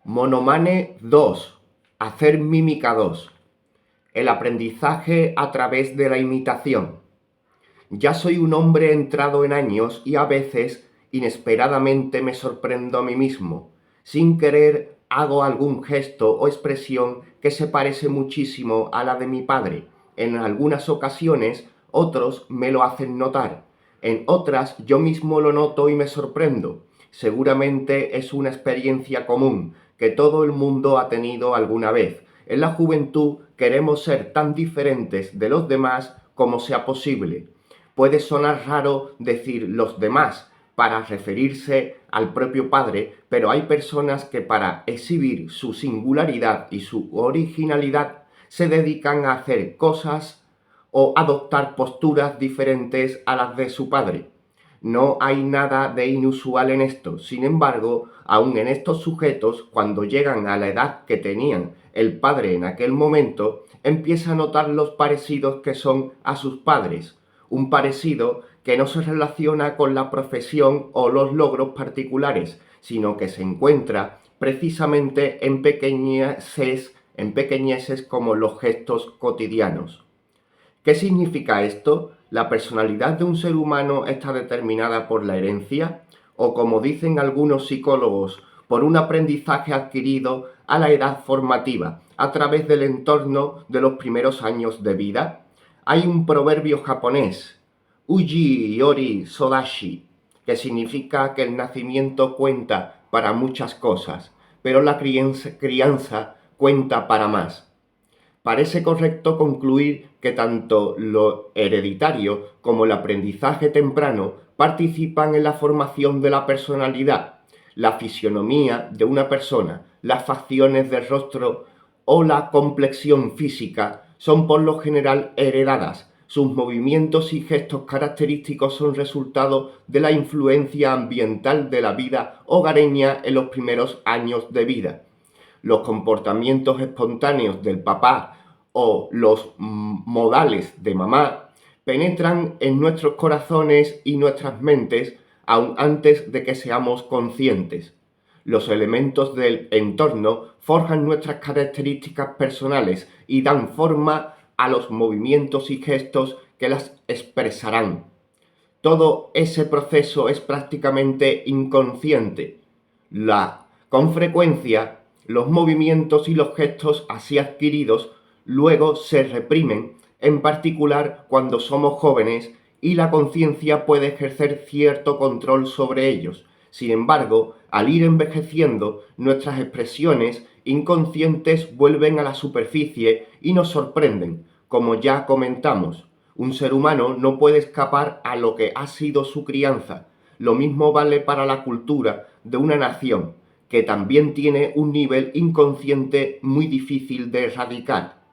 Monomane 2. Hacer mímica 2. El aprendizaje a través de la imitación. Ya soy un hombre entrado en años y a veces, inesperadamente, me sorprendo a mí mismo. Sin querer, hago algún gesto o expresión que se parece muchísimo a la de mi padre. En algunas ocasiones, otros me lo hacen notar. En otras, yo mismo lo noto y me sorprendo. Seguramente es una experiencia común que todo el mundo ha tenido alguna vez. En la juventud queremos ser tan diferentes de los demás como sea posible. Puede sonar raro decir los demás para referirse al propio padre, pero hay personas que para exhibir su singularidad y su originalidad se dedican a hacer cosas o adoptar posturas diferentes a las de su padre. No hay nada de inusual en esto. Sin embargo, aun en estos sujetos, cuando llegan a la edad que tenían el padre en aquel momento, empieza a notar los parecidos que son a sus padres. Un parecido que no se relaciona con la profesión o los logros particulares, sino que se encuentra precisamente en pequeñeces como los gestos cotidianos. ¿Qué significa esto? ¿La personalidad de un ser humano está determinada por la herencia? O, como dicen algunos psicólogos, por un aprendizaje adquirido a la edad formativa, a través del entorno de los primeros años de vida? Hay un proverbio japonés, Uji Yori Sodashi, que significa que el nacimiento cuenta para muchas cosas, pero la crianza cuenta para más. Parece correcto concluir que tanto lo hereditario como el aprendizaje temprano participan en la formación de la personalidad. La fisionomía de una persona, las facciones del rostro o la complexión física son por lo general heredadas. Sus movimientos y gestos característicos son resultado de la influencia ambiental de la vida hogareña en los primeros años de vida. Los comportamientos espontáneos del papá o los modales de mamá penetran en nuestros corazones y nuestras mentes aún antes de que seamos conscientes. Los elementos del entorno forjan nuestras características personales y dan forma a los movimientos y gestos que las expresarán. Todo ese proceso es prácticamente inconsciente. Con frecuencia, los movimientos y los gestos así adquiridos luego se reprimen, en particular cuando somos jóvenes y la conciencia puede ejercer cierto control sobre ellos. Sin embargo, al ir envejeciendo, nuestras expresiones inconscientes vuelven a la superficie y nos sorprenden, como ya comentamos. Un ser humano no puede escapar a lo que ha sido su crianza. Lo mismo vale para la cultura de una nación, que también tiene un nivel inconsciente muy difícil de erradicar.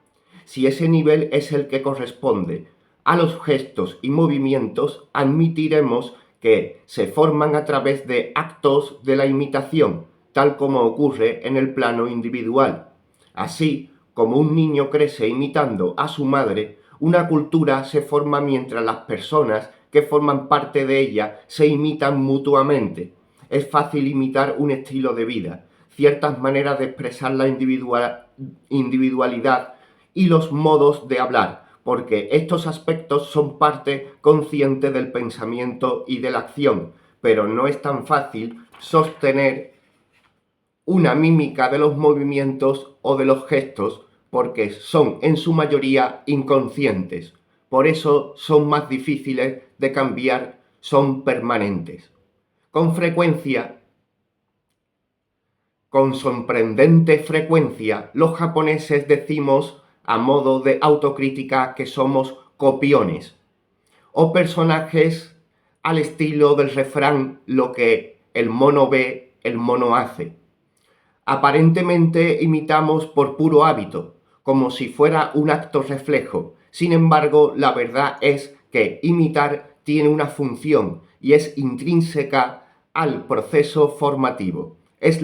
Si ese nivel es el que corresponde a los gestos y movimientos, admitiremos que se forman a través de actos de la imitación, tal como ocurre en el plano individual. Así como un niño crece imitando a su madre, una cultura se forma mientras las personas que forman parte de ella se imitan mutuamente. Es fácil imitar un estilo de vida, ciertas maneras de expresar la individualidad y los modos de hablar, porque estos aspectos son parte consciente del pensamiento y de la acción, pero no es tan fácil sostener una mímica de los movimientos o de los gestos porque son en su mayoría inconscientes. Por eso son más difíciles de cambiar, son permanentes. Con sorprendente frecuencia, los japoneses decimos a modo de autocrítica que somos copiones o personajes al estilo del refrán lo que el mono ve, el mono hace. Aparentemente imitamos por puro hábito, como si fuera un acto reflejo. Sin embargo, la verdad es que imitar tiene una función y es intrínseca al proceso formativo. Es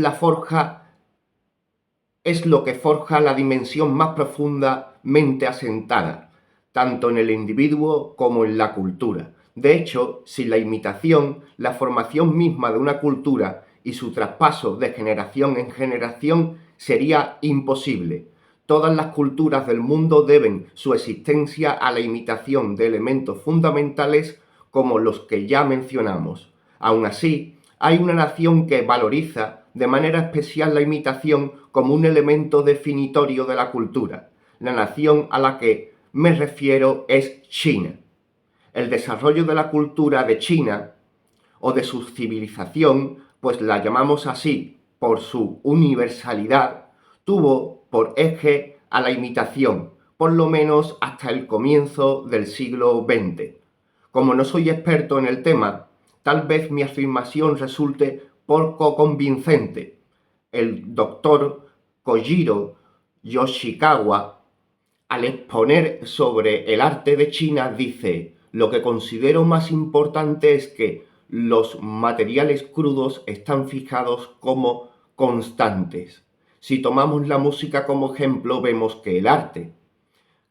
lo que forja la dimensión más profundamente asentada, tanto en el individuo como en la cultura. De hecho, sin la imitación, la formación misma de una cultura y su traspaso de generación en generación sería imposible. Todas las culturas del mundo deben su existencia a la imitación de elementos fundamentales como los que ya mencionamos. Aun así, hay una nación que valoriza de manera especial la imitación como un elemento definitorio de la cultura. La nación a la que me refiero es China. El desarrollo de la cultura de China o de su civilización, pues la llamamos así por su universalidad, tuvo por eje a la imitación, por lo menos hasta el comienzo del siglo XX. Como no soy experto en el tema, tal vez mi afirmación resulte poco convincente. El doctor Kojiro Yoshikawa, al exponer sobre el arte de China, dice: lo que considero más importante es que los materiales crudos están fijados como constantes. Si tomamos la música como ejemplo, vemos que el arte,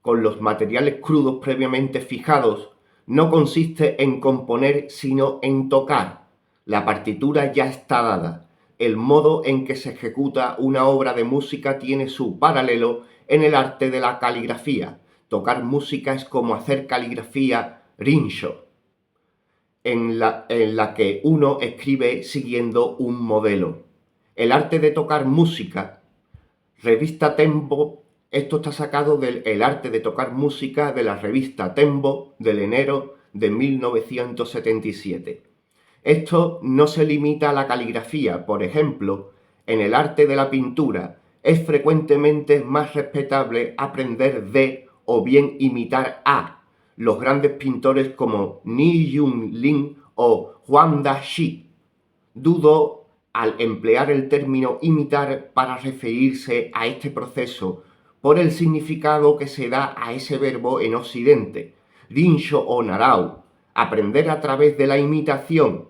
con los materiales crudos previamente fijados, no consiste en componer, sino en tocar. La partitura ya está dada. El modo en que se ejecuta una obra de música tiene su paralelo en el arte de la caligrafía. Tocar música es como hacer caligrafía rinshō, en la que uno escribe siguiendo un modelo. El arte de tocar música, revista Tempo. Esto está sacado del El arte de tocar música de la revista Tempo del enero de 1977. Esto no se limita a la caligrafía. Por ejemplo, en el arte de la pintura es frecuentemente más respetable aprender de o bien imitar a los grandes pintores como Ni Yun-lin o Huang Da-shi. Dudo al emplear el término imitar para referirse a este proceso por el significado que se da a ese verbo en Occidente. Rinshō o Narau, aprender a través de la imitación,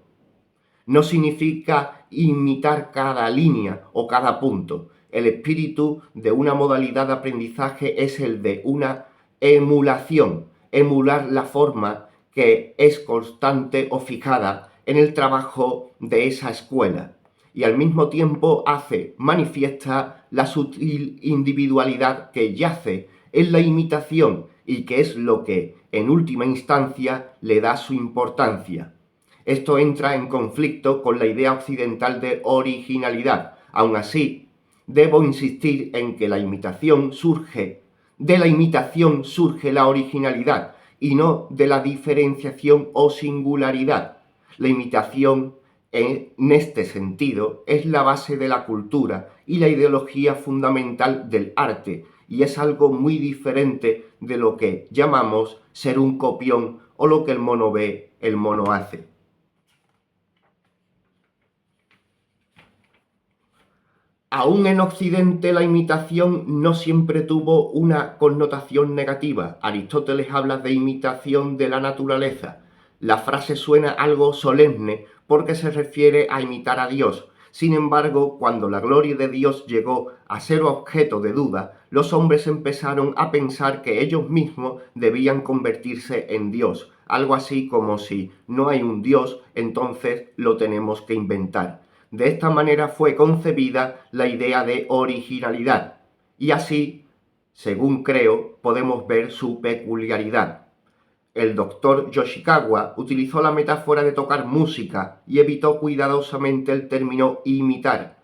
no significa imitar cada línea o cada punto. El espíritu de una modalidad de aprendizaje es el de una emulación, emular la forma que es constante o fijada en el trabajo de esa escuela, y al mismo tiempo hace manifiesta la sutil individualidad que yace en la imitación y que es lo que, en última instancia, le da su importancia. Esto entra en conflicto con la idea occidental de originalidad. Aun así, debo insistir en que de la imitación surge la originalidad y no de la diferenciación o singularidad. La imitación, en este sentido, es la base de la cultura y la ideología fundamental del arte, y es algo muy diferente de lo que llamamos ser un copión o lo que el mono ve, el mono hace. Aún en Occidente la imitación no siempre tuvo una connotación negativa. Aristóteles habla de imitación de la naturaleza. La frase suena algo solemne porque se refiere a imitar a Dios. Sin embargo, cuando la gloria de Dios llegó a ser objeto de duda, los hombres empezaron a pensar que ellos mismos debían convertirse en Dios. Algo así como: si no hay un Dios, entonces lo tenemos que inventar. De esta manera fue concebida la idea de originalidad, y así, según creo, podemos ver su peculiaridad. El doctor Yoshikawa utilizó la metáfora de tocar música y evitó cuidadosamente el término imitar.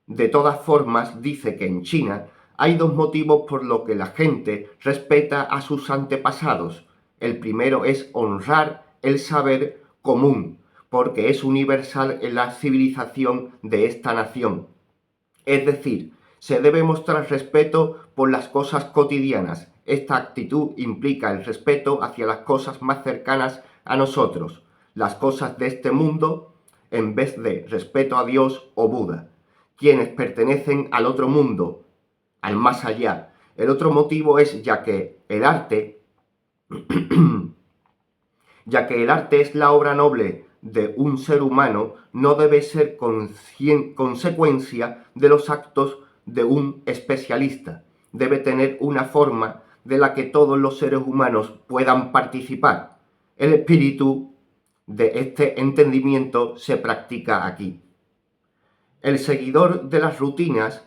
De todas formas, dice que en China hay dos motivos por los que la gente respeta a sus antepasados. El primero es honrar el saber común, porque es universal en la civilización de esta nación. Es decir, se debe mostrar respeto por las cosas cotidianas. Esta actitud implica el respeto hacia las cosas más cercanas a nosotros, las cosas de este mundo, en vez de respeto a Dios o Buda, quienes pertenecen al otro mundo, al más allá. El otro motivo es ya que el arte es la obra noble de un ser humano, no debe ser consecuencia de los actos de un especialista. Debe tener una forma de la que todos los seres humanos puedan participar. El espíritu de este entendimiento se practica aquí. el seguidor de las rutinas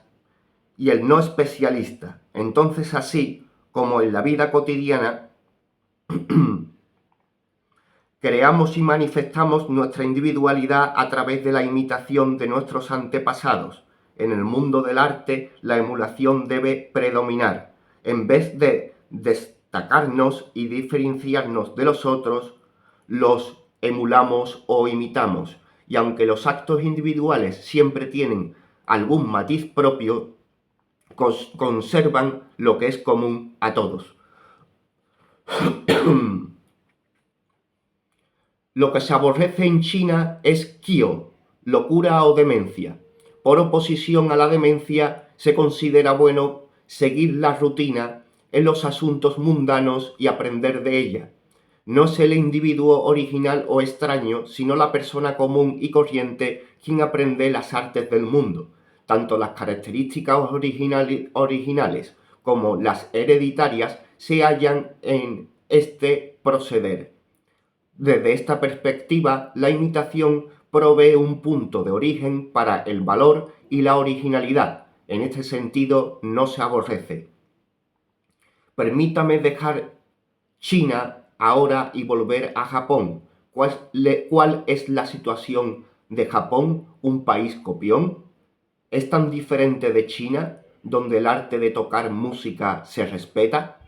y el no especialista. Entonces, así como en la vida cotidiana, creamos y manifestamos nuestra individualidad a través de la imitación de nuestros antepasados. En el mundo del arte, la emulación debe predominar. En vez de destacarnos y diferenciarnos de los otros, los emulamos o imitamos. Y aunque los actos individuales siempre tienen algún matiz propio, conservan lo que es común a todos. Lo que se aborrece en China es Qio, locura o demencia. Por oposición a la demencia, se considera bueno seguir la rutina en los asuntos mundanos y aprender de ella. No es el individuo original o extraño, sino la persona común y corriente quien aprende las artes del mundo. Tanto las características originales como las hereditarias se hallan en este proceder. Desde esta perspectiva, la imitación provee un punto de origen para el valor y la originalidad. En este sentido, no se aborrece. Permítame dejar China ahora y volver a Japón. ¿Cuál es la situación de Japón, un país copión? ¿Es tan diferente de China, donde el arte de tocar música se respeta?